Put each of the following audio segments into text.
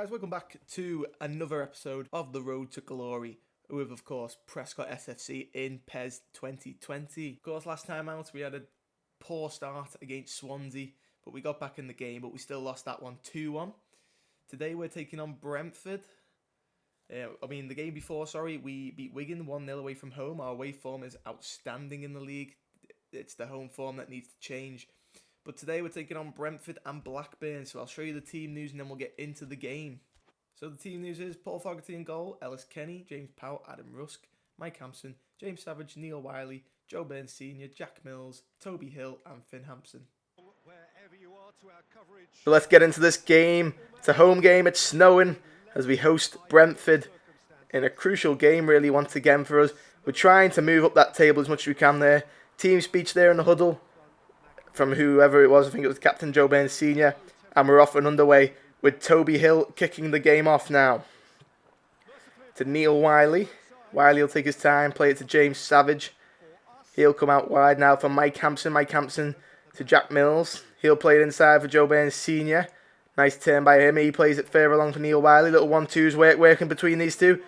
guys, welcome back to another episode of The Road to Glory with, of course, Prescot S.F.C in PES 2020. Of course, last time out we had a poor start against Swansea, but we got back in the game, but we still lost that one 2-1. Today we're taking on Brentford. The game before, we beat Wigan 1-0 away from home. Our away form is outstanding in the league. It's the home form that needs to change. But today we're taking on Brentford and Blackburn, so I'll show you the team news and then we'll get into the game. So the team news is Paul Fogarty in goal, Ellis Kenny, James Powell, Adam Rusk, Mike Hampson, James Savage, Neil Wiley, Joe Burns Sr., Jack Mills, Toby Hill and Finn Hampson. So let's get into this game. It's a home game, it's snowing as we host Brentford in a crucial game really once again for us. We're trying to move up that table as much as we can there. Team speech there in the huddle from whoever it was. I think it was Captain Joe Burns Sr. And we're off and underway with Toby Hill kicking the game off now. To Neil Wiley. Wiley will take his time, play it to James Savage. He'll come out wide now for Mike Hampson. Mike Hampson to Jack Mills. He'll play it inside for Joe Burns Sr. Nice turn by him. He plays it further along for Neil Wiley. Little 1-2s working between these two.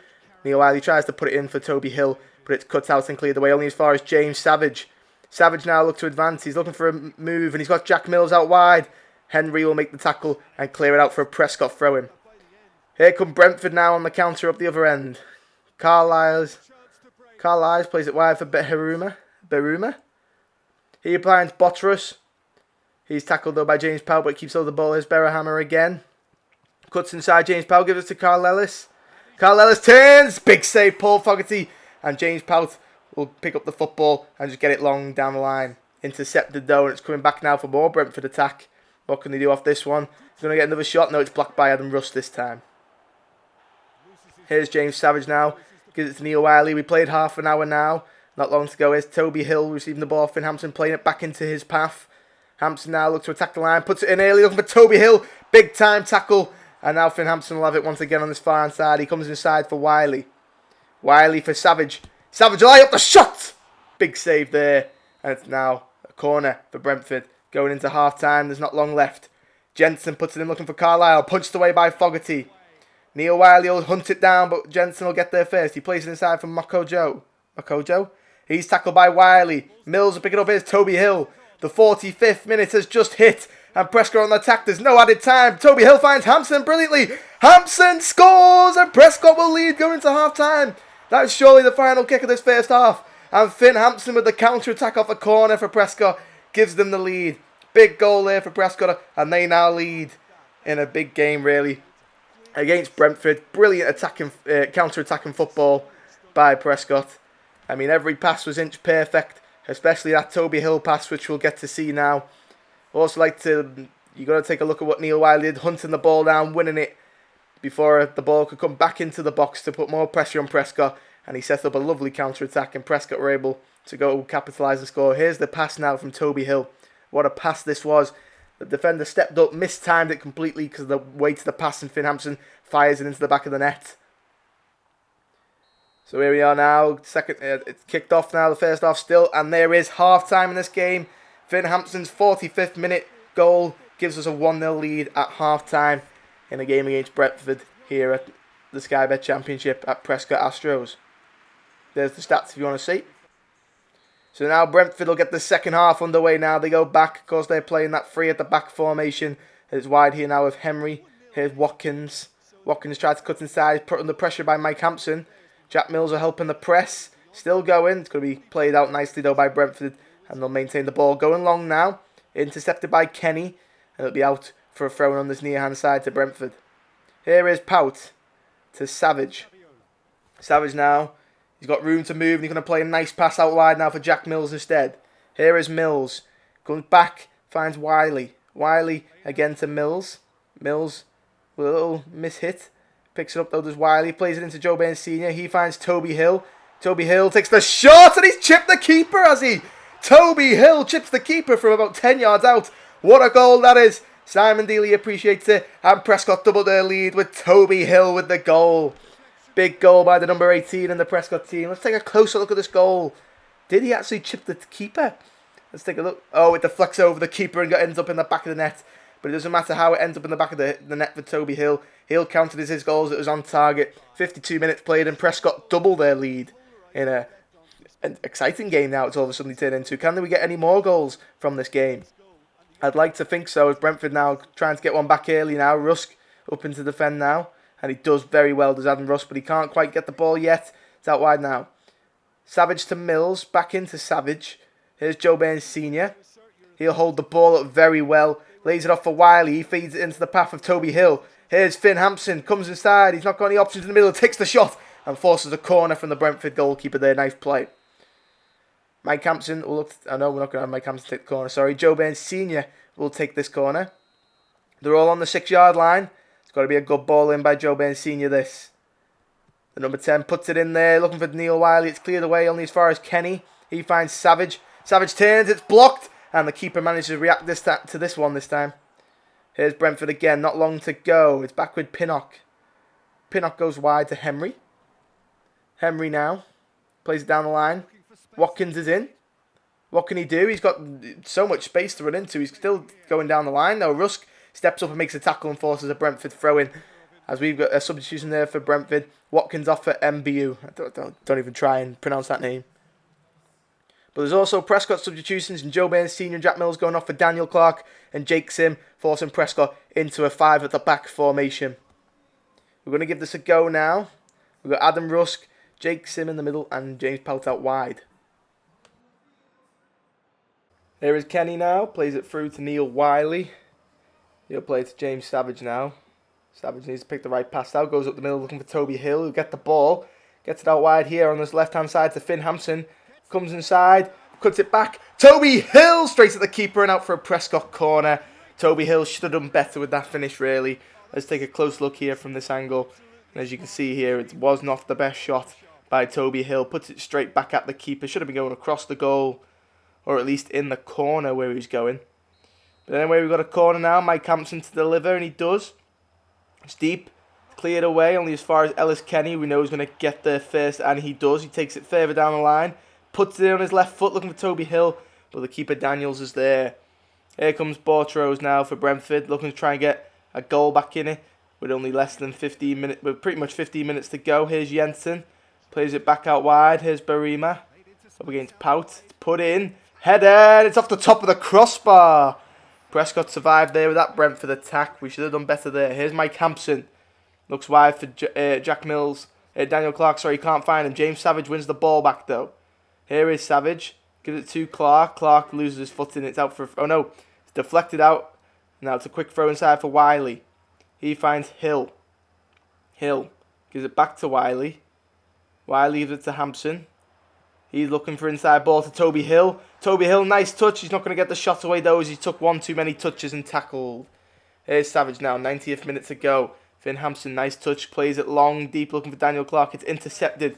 Neil Wiley tries to put it in for Toby Hill, but it's cut out and cleared away only as far as James Savage. Savage now looks to advance. He's looking for a move and he's got Jack Mills out wide. Henry will make the tackle and clear it out for a Prescot throw-in. Here come Brentford now on the counter up the other end. Carlisle plays it wide for Beruma. He finds Bottrus. He's tackled though by James Powell, but keeps hold of the ball. Here's Berrahammer again. Cuts inside James Powell, gives it to Carl Ellis. Carl Ellis turns. Big save, Paul Fogarty. And James Powell will pick up the football and just get it long down the line. Intercepted though, and it's coming back now for more Brentford attack. What can they do off this one? He's going to get another shot. No, it's blocked by Adam Russ this time. Here's James Savage now. Gives it to Neil Wiley. We played half an hour now. Not long to go. Here's Toby Hill receiving the ball. Finn Hampson playing it back into his path. Hampson now looks to attack the line. Puts it in early, looking for Toby Hill. Big time tackle. And now Finn Hampson will have it once again on this far hand side. He comes inside for Wiley. Wiley for Savage. Savage will eye up the shot. Big save there. And it's now a corner for Brentford. Going into half time. There's not long left. Jensen puts it in looking for Carlisle. Punched away by Fogarty. Neil Wiley will hunt it down, but Jensen will get there first. He plays it inside for Makojo. He's tackled by Wiley. Mills will pick it up. Here's Toby Hill. The 45th minute has just hit. And Prescott on the attack. There's no added time. Toby Hill finds Hampson brilliantly. Hampson scores. And Prescott will lead going into half time. That's surely the final kick of this first half. And Finn Hampson with the counter-attack off a corner for Prescott gives them the lead. Big goal there for Prescott. And they now lead in a big game, really, against Brentford. Brilliant attacking, counter-attacking football by Prescott. I mean, every pass was inch perfect, especially that Toby Hill pass, which we'll get to see now. Also you got to take a look at what Neil Wiley did, hunting the ball down, winning it before the ball could come back into the box to put more pressure on Prescott. And he set up a lovely counter-attack, and Prescott were able to go capitalise and score. Here's the pass now from Toby Hill. What a pass this was. The defender stepped up, mistimed it completely because of the weight of the pass, and Finn Hampson fires it into the back of the net. So here we are now. It's kicked off now, the first half still, and there is half-time in this game. Finn Hampson's 45th minute goal gives us a 1-0 lead at half-time in a game against Brentford here at the Sky Bet Championship at Prescot Astros. There's the stats if you want to see. So now Brentford will get the second half underway now. They go back. Of course, they're playing that three at the back formation. It's wide here now with Henry. Here's Watkins. Watkins tries to cut inside, put under pressure by Mike Hampson. Jack Mills are helping the press. Still going. It's going to be played out nicely though by Brentford. And they'll maintain the ball. Going long now. Intercepted by Kenny. And it'll be out for a throw on this near hand side to Brentford. Here is Pout to Savage. Savage now. He's got room to move, and he's going to play a nice pass out wide now for Jack Mills instead. Here is Mills. Comes back, finds Wiley. Wiley again to Mills. Mills with a little miss-hit. Picks it up though, does Wiley. Plays it into Joe Burns Sr. He finds Toby Hill. Toby Hill takes the shot, and he's chipped the keeper, has he? Toby Hill chips the keeper from about 10 yards out. What a goal that is. Simon Deeley appreciates it, and Prescott doubled their lead with Toby Hill with the goal. Big goal by the number 18 in the Prescott team. Let's take a closer look at this goal. Did he actually chip the keeper? Let's take a look. Oh, it deflects over the keeper and ends up in the back of the net. but it doesn't matter how it ends up in the back of the net for Toby Hill. Hill counted as his goals. It was on target. 52 minutes played, and Prescot doubled their lead in an exciting game now. It's all of a sudden turned into. Can we get any more goals from this game? I'd like to think so, as Brentford now trying to get one back early now. Rusk up into defend now, and he does very well, does Adam Rusk, but he can't quite get the ball yet. It's out wide now. Savage to Mills, back into Savage. Here's Joe Burns Sr. He'll hold the ball up very well. Lays it off for Wiley. He feeds it into the path of Toby Hill. Here's Finn Hampson. Comes inside. He's not got any options in the middle. Takes the shot and forces a corner from the Brentford goalkeeper there. Nice play. Mike Hampson will look... I know we're not going to have Mike Hampson take the corner. Sorry. Joe Burns Sr. will take this corner. They're all on the 6-yard line. It's got to be a good ball in by Joe Burns Sr. this. The number 10 puts it in there. Looking for Neil Wiley. It's cleared away only as far as Kenny. He finds Savage. Savage turns. It's blocked. And the keeper manages to react to this one this time. Here's Brentford again. Not long to go. It's back with Pinnock. Pinnock goes wide to Henry. Henry now plays it down the line. Watkins is in. What can he do? He's got so much space to run into. He's still going down the line. Now Rusk steps up and makes a tackle and forces a Brentford throw in. As we've got a substitution there for Brentford. Watkins off for MBU. Don't even try and pronounce that name. But there's also Prescott substitutions, and Joe Burns Sr. and Jack Mills going off for Daniel Clark and Jake Sim, forcing Prescott into a 5 at the back formation. We're going to give this a go now. We've got Adam Rusk, Jake Sim in the middle, and James Pelt out wide. Here is Kenny now, plays it through to Neil Wiley. He'll play it to James Savage now. Savage needs to pick the right pass out, goes up the middle looking for Toby Hill. He'll get the ball, gets it out wide here on this left-hand side to Finn Hampson. Comes inside, cuts it back. Toby Hill straight at the keeper and out for a Prescott corner. Toby Hill should have done better with that finish, really. Let's take a close look here from this angle. And as you can see here, it was not the best shot by Toby Hill. Puts it straight back at the keeper. Should have been going across the goal, or at least in the corner where he was going. But anyway, we've got a corner now. Mike Hampson to deliver, and he does. It's deep. Cleared away, only as far as Ellis Kenny. We know he's going to get there first, and he does. He takes it further down the line. Puts it on his left foot, looking for Toby Hill, but the keeper Daniels is there. Here comes Bortros now for Brentford, looking to try and get a goal back in it, with only less than 15 minutes, with pretty much 15 minutes to go. Here's Jensen, plays it back out wide. Here's Barima, up against Pout. It's put in, header, it's off the top of the crossbar. Prescott survived there with that Brentford attack. We should have done better there. Here's Mike Hampson, looks wide for Jack Mills. Daniel Clark, sorry, he can't find him. James Savage wins the ball back though. Here is Savage. Gives it to Clark. Clark loses his foot and it's out for... Oh no. It's deflected out. Now it's a quick throw inside for Wiley. He finds Hill. Hill gives it back to Wiley. Wiley gives it to Hampson. He's looking for inside ball to Toby Hill. Toby Hill, nice touch. He's not going to get the shot away though, as he took one too many touches and tackled. Here's Savage now. 90th minute to go. Finn Hampson, nice touch. Plays it long, deep, looking for Daniel Clark. It's intercepted.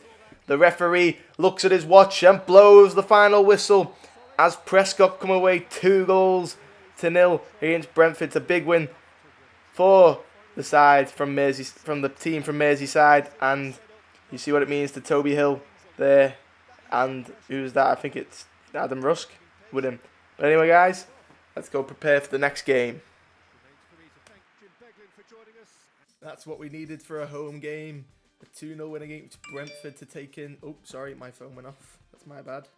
The referee looks at his watch and blows the final whistle as Prescott come away 2-0 against Brentford. It's a big win for the side from the team from Merseyside, and you see what it means to Toby Hill there. And who's that? I think it's Adam Rusk with him. But anyway, guys, let's go prepare for the next game. That's what we needed for a home game. A 2-0 win against Brentford to take in... Oh, sorry, my phone went off. That's my bad.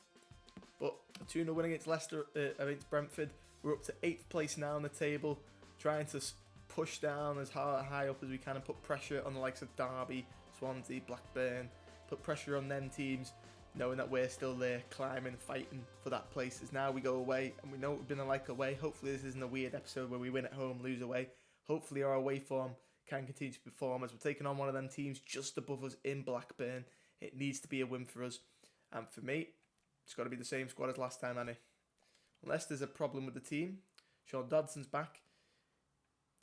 But a 2-0 win against against Brentford. We're up to 8th place now on the table. Trying to push down as high up as we can and put pressure on the likes of Derby, Swansea, Blackburn. Put pressure on them teams, knowing that we're still there, climbing, fighting for that place. As now we go away, and we know we've been like away. Hopefully this isn't a weird episode where we win at home, lose away. Hopefully our away form can continue to perform as we're taking on one of them teams just above us in Blackburn. It needs to be a win for us. And for me, it's got to be the same squad as last time, Annie. Unless there's a problem with the team. Sean Dodson's back.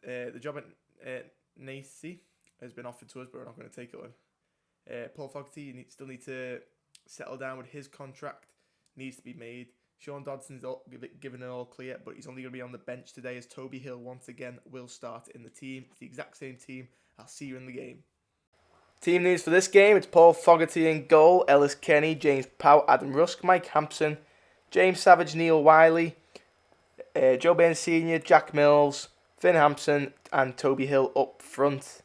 The job at Nacy has been offered to us, but we're not going to take it on. Paul Fogarty, you still need to settle down with his contract. Needs to be made. Sean Dodson's given an all clear, but he's only going to be on the bench today as Toby Hill once again will start in the team. It's the exact same team. I'll see you in the game. Team news for this game, it's Paul Fogarty in goal, Ellis Kenny, James Powell, Adam Rusk, Mike Hampson, James Savage, Neil Wiley, Joe Bain Sr., Jack Mills, Finn Hampson and Toby Hill up front.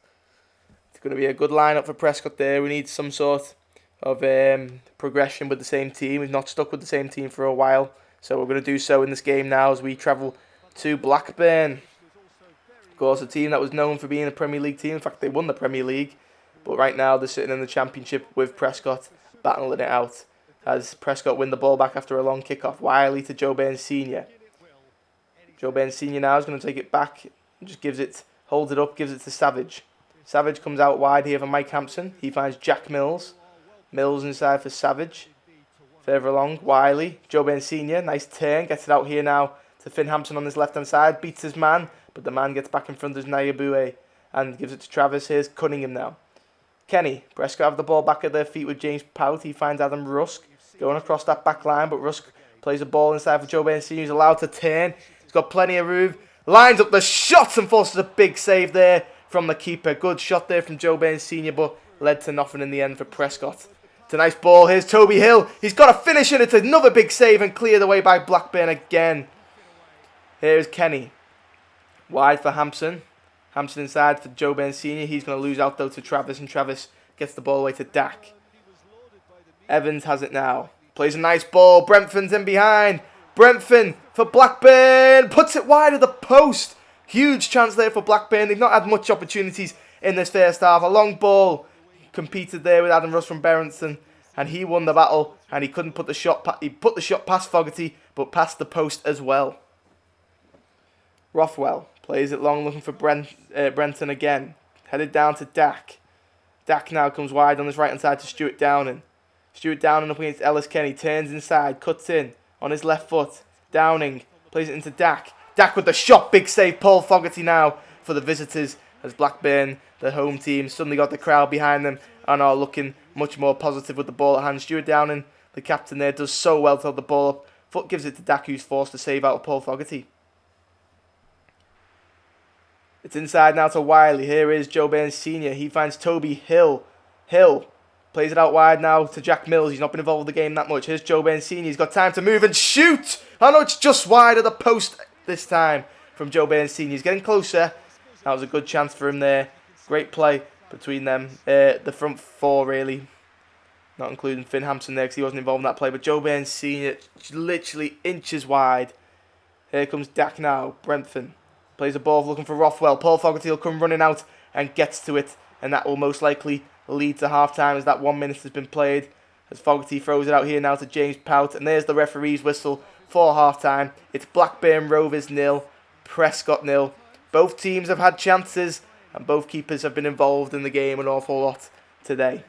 It's going to be a good lineup for Prescott there. We need some sort of progression with the same team. We've not stuck with the same team for a while, so we're going to do so in this game now as we travel to Blackburn. Of course, a team that was known for being a Premier League team. In fact, they won the Premier League, but right now they're sitting in the Championship with Prescott, battling it out as Prescott win the ball back after a long kick-off. Wiley to Joe Burns Sr. Joe Burns Sr. now is going to take it back and just holds it up, gives it to Savage. Savage comes out wide here for Mike Hampson. He finds Jack Mills. Mills inside for Savage. Further along, Wiley. Joe Burns Sr. Nice turn. Gets it out here now to Finn Hampson on his left-hand side. Beats his man, but the man gets back in front of Nayabue and gives it to Travis. Here's Cunningham now. Kenny. Prescott have the ball back at their feet with James Pout. He finds Adam Rusk going across that back line, but Rusk plays a ball inside for Joe Burns Sr. He's allowed to turn. He's got plenty of room. Lines up the shots and forces a big save there from the keeper. Good shot there from Joe Burns Sr., but led to nothing in the end for Prescott. It's a nice ball. Here's Toby Hill. He's got to finish it. It's another big save and cleared away by Blackburn again. Here's Kenny. Wide for Hampson. Hampson inside for Joe Burns Sr. He's going to lose out though to Travis, and Travis gets the ball away to Dak. Evans has it now. Plays a nice ball. Brentford's in behind. Brentford for Blackburn. Puts it wide of the post. Huge chance there for Blackburn. They've not had much opportunities in this first half. A long ball. Competed there with Adam Russ from Berrenton. And he won the battle. And he couldn't put the shot. He put the shot past Fogarty, but past the post as well. Rothwell plays it long, looking for Brenton again. Headed down to Dak. Dak now comes wide on his right hand side to Stuart Downing. Stuart Downing up against Ellis Kenny. Turns inside, cuts in on his left foot. Downing plays it into Dak. Dak with the shot, big save. Paul Fogarty now for the visitors as Blackburn, the home team, suddenly got the crowd behind them and are looking much more positive with the ball at hand. Stuart Downing, the captain there, does so well to hold the ball up. Foot gives it to Dak, who's forced to save out of Paul Fogarty. It's inside now to Wiley. Here is Joe Burns Sr. He finds Toby Hill. Hill plays it out wide now to Jack Mills. He's not been involved with the game that much. Here's Joe Burns Sr. He's got time to move and shoot. Oh no, it's just wide of the post this time from Joe Burns Sr. He's getting closer. That was a good chance for him there. Great play between them. The front four, really. Not including Finn Hampson there because he wasn't involved in that play. But Joe Burns Sr. literally inches wide. Here comes Dak now. Brentford plays a ball looking for Rothwell. Paul Fogarty will come running out and gets to it. And that will most likely lead to half-time as that 1 minute has been played. As Fogarty throws it out here now to James Pout. And there's the referee's whistle for half-time. It's Blackburn Rovers 0, Prescott 0. Both teams have had chances and both keepers have been involved in the game an awful lot today.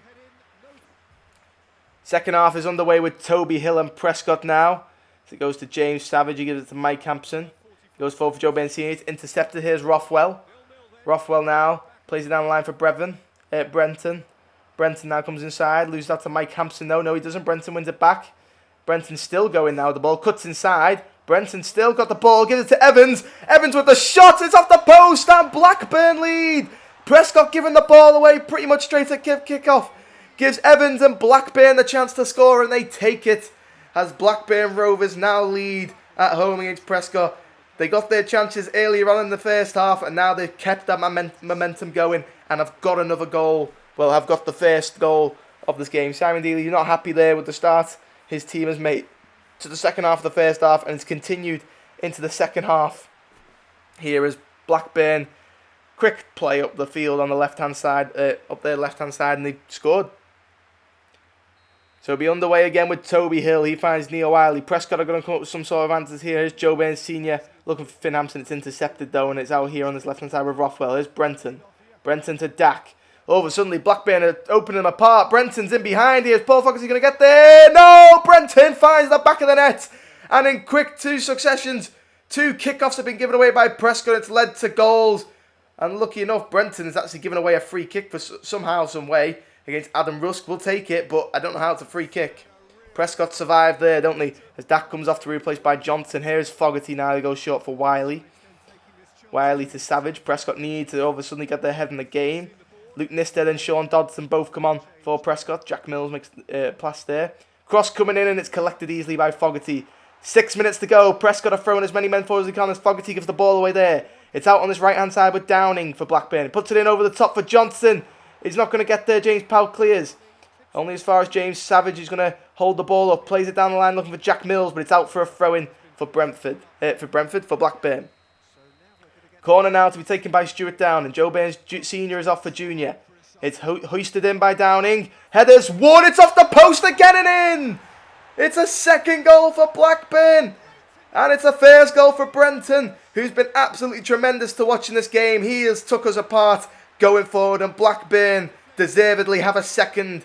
Second half is underway with Toby Hill and Prescott now. So it goes to James Savage. He gives it to Mike Hampson. Goes forward for Joe Burns Sr. It's intercepted. Here's Rothwell. Rothwell now plays it down the line for Brenton. Brenton now comes inside. Loses out to Mike Hampson. No, he doesn't. Brenton wins it back. Brenton's still going now. The ball cuts inside. Brenton still got the ball. Gives it to Evans. Evans with the shot. It's off the post. And Blackburn lead. Prescott giving the ball away pretty much straight at kick-off. Gives Evans and Blackburn the chance to score. And they take it. As Blackburn Rovers now lead at home against Prescott. They got their chances earlier on in the first half. And now they've kept that momentum going. And have got another goal. Well, have got the first goal of this game. Simon Deeley, you're not happy there with the start his team has made to the second half of the first half, and it's continued into the second half. Here is Blackburn, quick play up the field on the left-hand side, and they scored. So it'll be underway again with Toby Hill. He finds Neil Wiley. Prescott are going to come up with some sort of answers here. Here's Joe Burns Sr. looking for Finn Hampson. It's intercepted though, and it's out here on this left-hand side with Rothwell. Here's Brenton. Brenton to Dak. All of a sudden, Blackburn are opening them apart. Brenton's in behind here. Paul Fogarty going to get there. No! Brenton finds the back of the net. And in quick two successions, 2 kickoffs have been given away by Prescott. It's led to goals. And lucky enough, Brenton has actually given away a free kick for somehow, some way against Adam Rusk. We'll take it, but I don't know how it's a free kick. Prescott survived there, don't they? As Dak comes off to be replaced by Johnson. Here's Fogarty now. He goes short for Wiley. Wiley to Savage. Prescott need to all of a sudden get their head in the game. Luke Nisted and Sean Dodson both come on for Prescott. Jack Mills makes pass there. Cross coming in and it's collected easily by Fogarty. 6 minutes to go. Prescott are throwing as many men forward as he can as Fogarty gives the ball away there. It's out on this right-hand side with Downing for Blackburn. He puts it in over the top for Johnson. He's not going to get there. James Powell clears. Only as far as James Savage. He's going to hold the ball up. Plays it down the line looking for Jack Mills, but it's out for a throw-in for Brentford. For Blackburn. Corner now to be taken by Stuart Down, and Joe Burns Senior is off for Junior. It's hoisted in by Downing. Headers won. It's off the post again and in. It's a second goal for Blackburn. And it's a first goal for Brenton, who's been absolutely tremendous to watch in this game. He has took us apart going forward, and Blackburn deservedly have a second.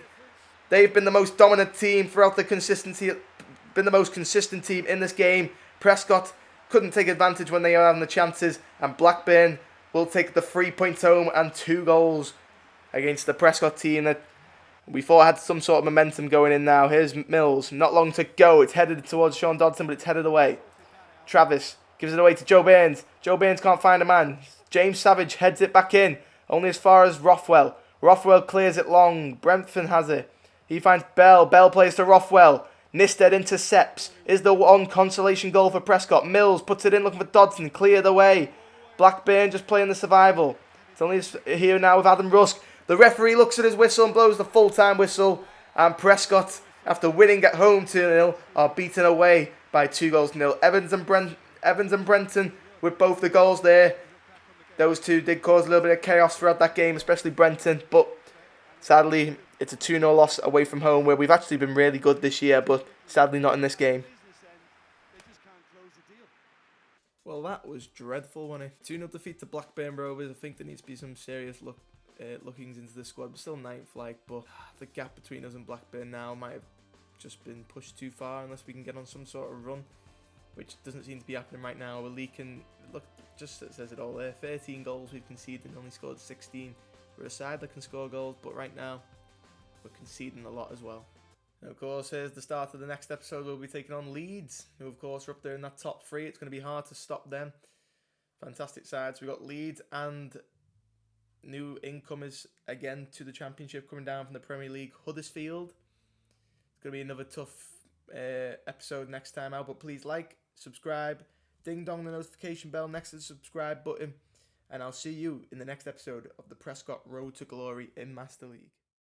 They've been the most dominant team throughout the consistency, been the most consistent team in this game. Prescott couldn't take advantage when they were having the chances, and Blackburn will take the 3 points home and 2 goals against the Prescott team that we thought had some sort of momentum going in now. Here's Mills, not long to go. It's headed towards Sean Dodson, but it's headed away. Travis gives it away to Joe Burns. Joe Burns can't find a man. James Savage heads it back in, only as far as Rothwell. Rothwell clears it long. Brentford has it. He finds Bell. Bell plays to Rothwell. Nisted intercepts. Is the one consolation goal for Prescott. Mills puts it in looking for Dodson. Cleared away. Blackburn just playing the survival. It's only here now with Adam Rusk. The referee looks at his whistle and blows the full-time whistle. And Prescott, after winning at home 2-0, are beaten away by 2-0. Evans and Brenton with both the goals there. Those two did cause a little bit of chaos throughout that game, especially Brenton. But sadly, it's a 2-0 loss away from home, where we've actually been really good this year, but sadly not in this game. Well, that was dreadful, wasn't it? 2-0 defeat to Blackburn Rovers. I think there needs to be some serious lookings into the squad. We're still ninth, but the gap between us and Blackburn now might have just been pushed too far unless we can get on some sort of run, which doesn't seem to be happening right now. We're leaking. Look, just it says it all there. 13 goals we've conceded and only scored 16. We're a side that can score goals, but right now we're conceding a lot as well. And of course, here's the start of the next episode. We'll be taking on Leeds, who of course are up there in that top 3. It's going to be hard to stop them. Fantastic sides. We've got Leeds and new incomers again to the Championship coming down from the Premier League, Huddersfield. It's going to be another tough episode next time out, but please like, subscribe, ding dong the notification bell next to the subscribe button, and I'll see you in the next episode of the Prescott Road to Glory in Master League.